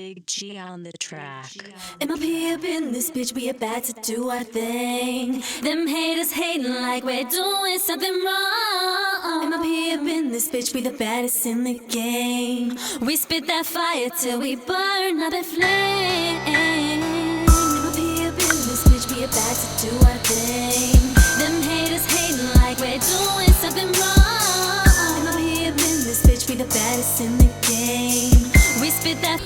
Big G on the track. MLP up in this bitch, we about to do our thing. Them haters hating like we're doing something wrong. MLP up in this bitch, we the baddest in the game. We spit that fire till we burn up in flame. MLP up in this bitch, we about to do our thing. Them haters hating like we're doing something wrong. MLP up in this bitch, we the baddest in the game. We spit that.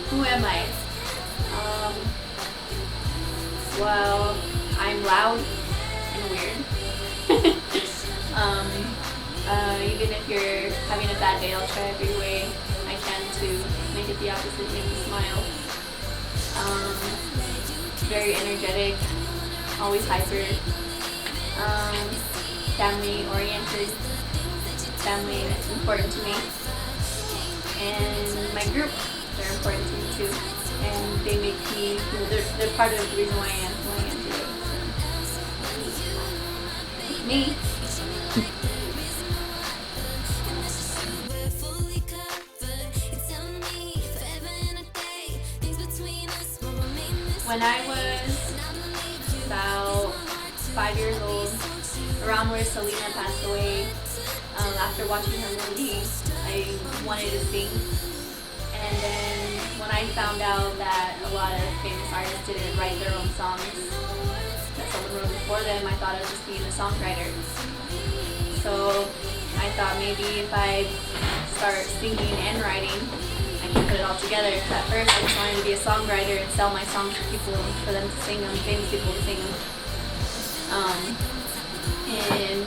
Who am I? Well, I'm loud and weird. Even if you're having a bad day, I'll try every way I can to make it the opposite, make you smile. Very energetic, always hyper. Family oriented. Family is important to me. And my group, they're important to me too, and they make me, they're part of the reason why I am who I am today. Me. When I was about 5 years old, around where Selena passed away, after watching her movie, I wanted to sing. And then when I found out that a lot of famous artists didn't write their own songs, that someone wrote before them, I thought I was just being a songwriter. So I thought maybe if I start singing and writing, I can put it all together. At first I just wanted to be a songwriter and sell my songs to people, for them to sing them, famous people to sing them. In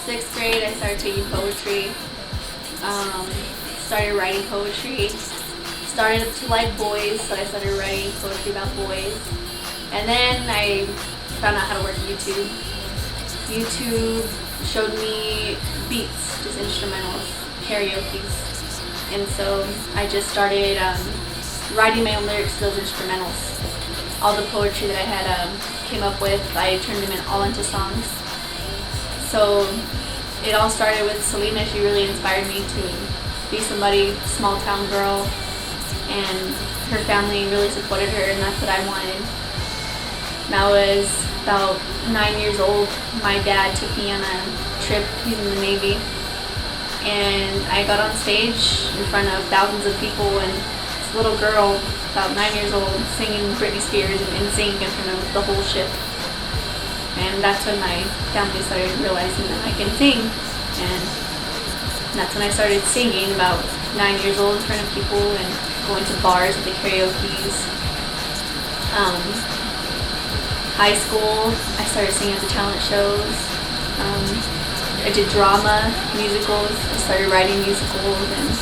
6th grade I started taking poetry, started writing poetry. Started to like boys, so I started writing poetry about boys. And then I found out how to work YouTube. YouTube showed me beats, just instrumentals, karaoke's. And so I just started writing my own lyrics to those instrumentals. All the poetry that I had came up with, I turned them all into songs. So it all started with Selena. She really inspired me to be somebody, small town girl. And her family really supported her, and that's what I wanted. When I was about 9 years old, my dad took me on a trip. He's in the Navy. And I got on stage in front of thousands of people, and this little girl, about 9 years old, singing Britney Spears and singing in front of the whole ship. And that's when my family started realizing that I can sing. And that's when I started singing, about 9 years old, in front of people, and going to bars with the karaoke's. High school, I started singing at the talent shows. I did drama, musicals. I started writing musicals and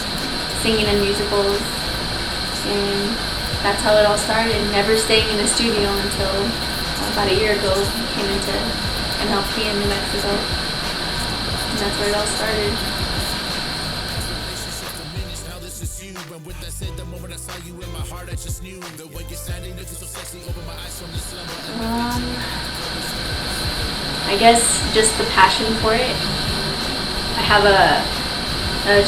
singing in musicals. And that's how it all started. Never staying in the studio until about a year ago. I came into MLP in New Mexico. And that's where it all started. With that said, the moment I saw you in my heart, I just knew the way you're standing, looking so sexy, open my eyes from the slumber. I guess just the passion for it. I have a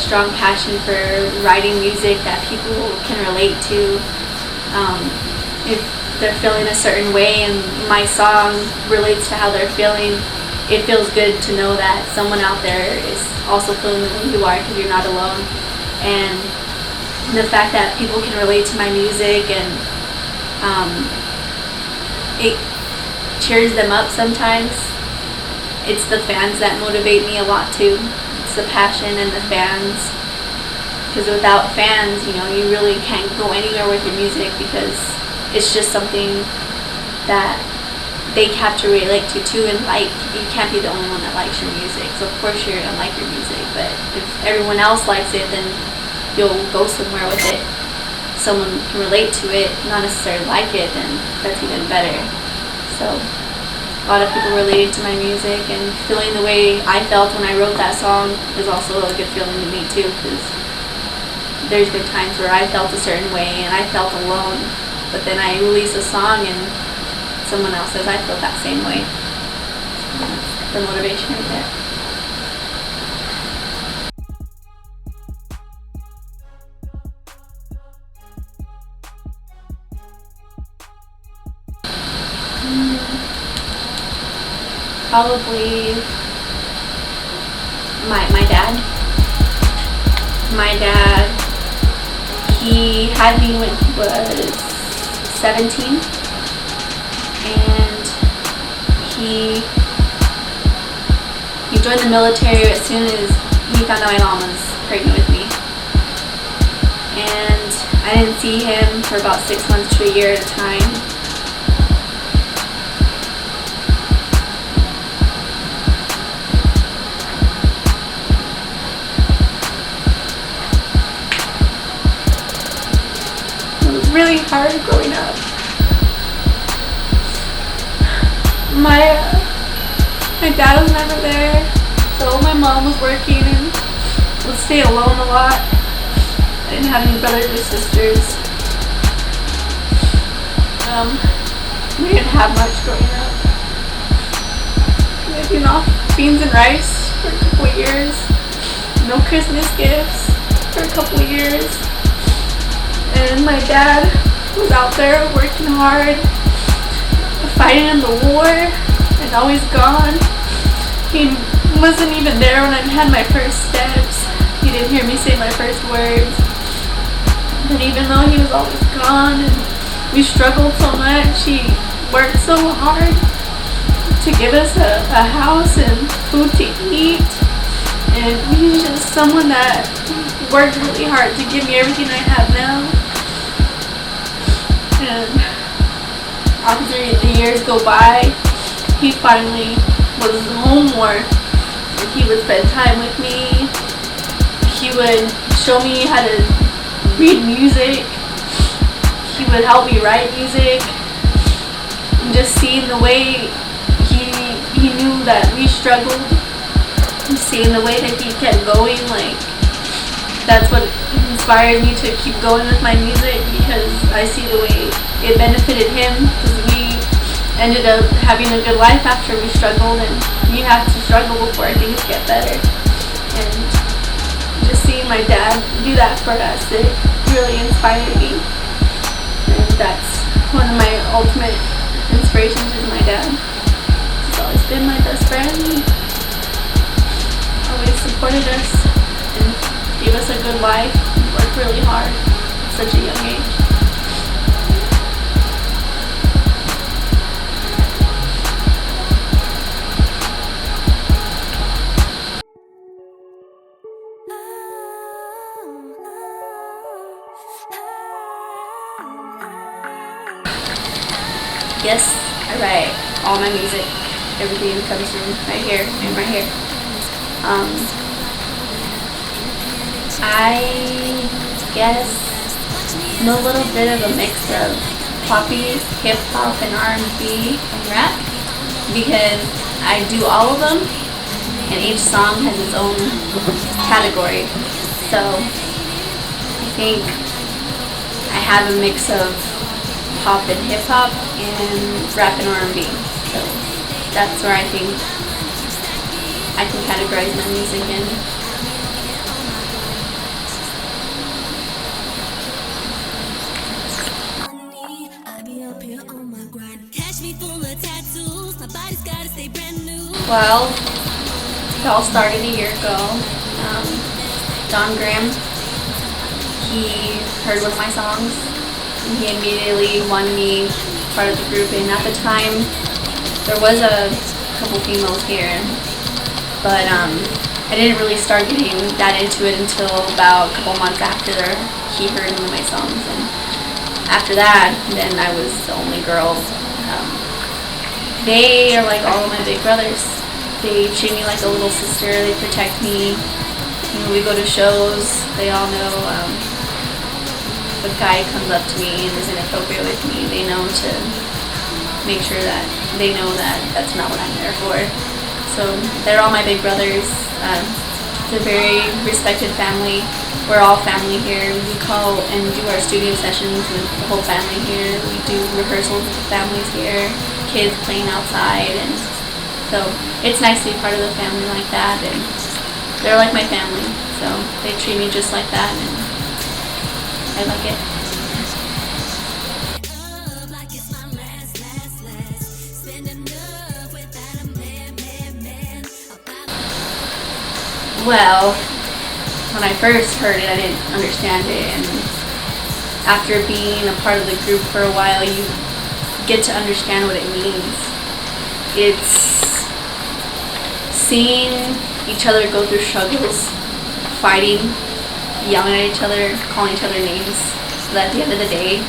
strong passion for writing music that people can relate to. If they're feeling a certain way and my song relates to how they're feeling, it feels good to know that someone out there is also feeling the way you are, because you're not alone. And the fact that people can relate to my music, and it cheers them up sometimes. It's the fans that motivate me a lot too. It's the passion and the fans, because without fans, you really can't go anywhere with your music, because it's just something that they have to relate to too, and like, you can't be the only one that likes your music. So of course you're gonna like your music, but if everyone else likes it, then you'll go somewhere with it. Someone can relate to it, not necessarily like it, then that's even better. So a lot of people related to my music, and feeling the way I felt when I wrote that song is also a good feeling to me too, because there's been times where I felt a certain way and I felt alone, but then I release a song and someone else says I feel that same way. That's the motivation right there. Probably my dad. My dad, he had me when he was 17, and he joined the military as soon as he found out my mom was pregnant with me. And I didn't see him for about 6 months to a year at a time. It was really hard growing up. My dad was never there, so my mom was working and would stay alone a lot. I didn't have any brothers or sisters. We didn't have much growing up. Living off beans and rice for a couple of years. No Christmas gifts for a couple of years. And my dad was out there working hard, fighting in the war, and always gone. He wasn't even there when I had my first steps. He didn't hear me say my first words. And even though he was always gone and we struggled so much, he worked so hard to give us a house and food to eat. And he's just someone that worked really hard to give me everything I have now. And after the years go by, he finally was home more. And he would spend time with me. He would show me how to read music. He would help me write music. And just seeing the way he knew that we struggled, seeing the way that he kept going, like, that's what inspired me to keep going with my music, because I see the way it benefited him, because we ended up having a good life after we struggled, and we have to struggle before things get better. And just seeing my dad do that for us, it really inspired me. And that's one of my ultimate inspirations is my dad. He's always been my best friend. He always supported us and gave us a good life. He worked really hard at such a young age. Yes, I write all my music. Everything comes from right here and right here. I guess know a little bit of a mix of poppy, hip hop, and R&B and rap, because I do all of them, and each song has its own category. So I think I have a mix of pop and hip hop and rap and R&B. So that's where I think I can categorize my music in. Well, it all started a year ago. Don Graham, he heard one of my songs, and he immediately wanted me part of the group. And at the time, there was a couple females here, but I didn't really start getting that into it until about a couple months after he heard one of my songs. And after that, then I was the only girl. They are like all of my big brothers. They treat me like a little sister. They protect me. When we go to shows, they all know if a guy comes up to me and is inappropriate with me, they know to make sure that they know that that's not what I'm there for. So they're all my big brothers. It's a very respected family. We're all family here. We call and do our studio sessions with the whole family here. We do rehearsals with the families here. Kids playing outside, and so it's nice to be part of the family like that. And they're like my family, so they treat me just like that, and I like it. Well, when I first heard it, I didn't understand it, and after being a part of the group for a while, you get to understand what it means. It's seeing each other go through struggles, fighting, yelling at each other, calling each other names, so that at the end of the day,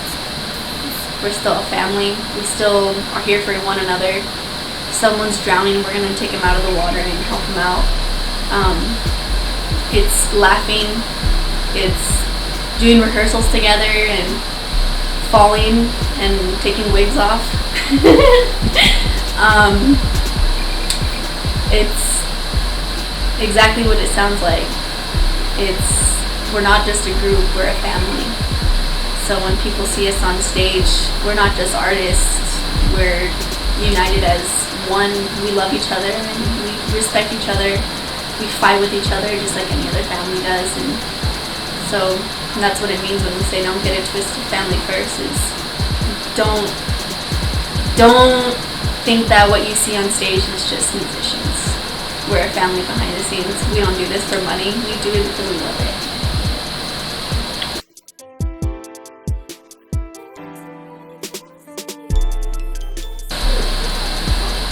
we're still a family. We still are here for one another. If someone's drowning, we're gonna take him out of the water and help him out. It's laughing, it's doing rehearsals together and falling and taking wigs off. It's exactly what it sounds like. We're not just a group, we're a family. So when people see us on stage, we're not just artists, we're united as one. We love each other and we respect each other. We fight with each other just like any other family does. And so that's what it means when we say don't get it twisted, family first. Is don't think that what you see on stage is just musicians. We're a family behind the scenes. We don't do this for money, we do it because we love it.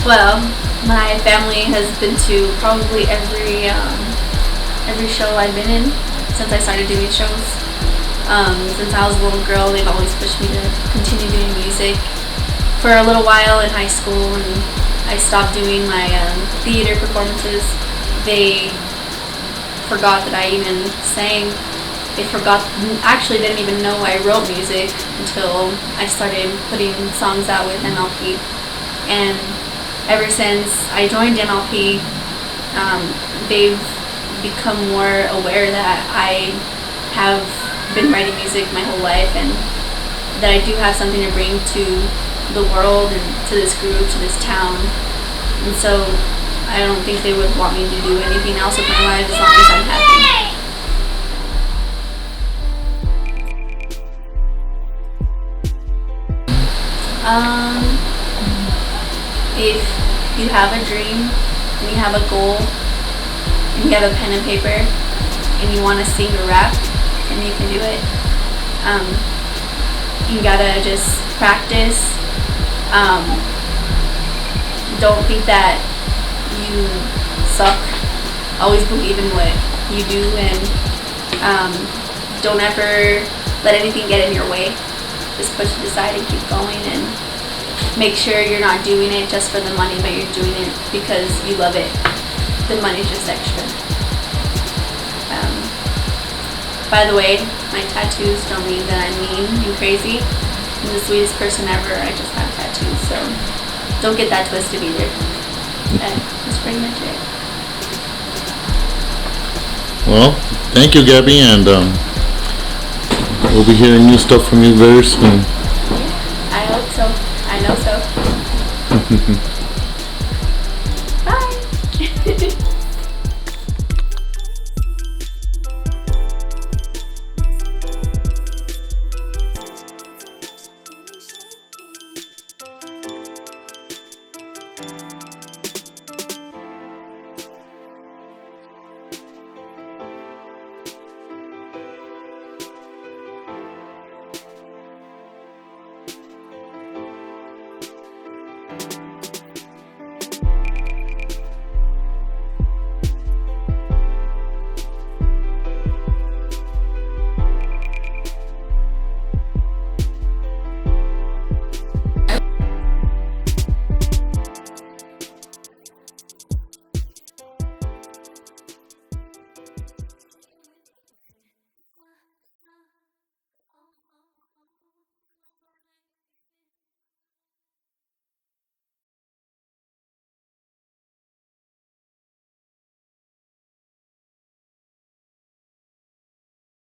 Well, my family has been to probably every show I've been in since I started doing shows. Since I was a little girl, they've always pushed me to continue doing music. For a little while in high school, and I stopped doing my theater performances, they forgot that I even sang. They didn't even know I wrote music until I started putting songs out with MLP. And ever since I joined MLP, they've become more aware that I have been writing music my whole life and that I do have something to bring to the world and to this group, to this town. And so I don't think they would want me to do anything else with my life as long as I'm happy. If you have a dream and you have a goal and you have a pen and paper and you want to sing or rap, then you can do it. You gotta just practice. Don't think that you suck. Always believe in what you do, and don't ever let anything get in your way. Just push it aside and keep going, and make sure you're not doing it just for the money, but you're doing it because you love it. The money's just extra. By the way, my tattoos don't mean that I'm mean and crazy. I'm the sweetest person ever. I just have tattoos, so don't get that twisted either. That's pretty much it. Well, thank you, Gabby, and we'll be hearing new stuff from you very soon. I hope so. I know so.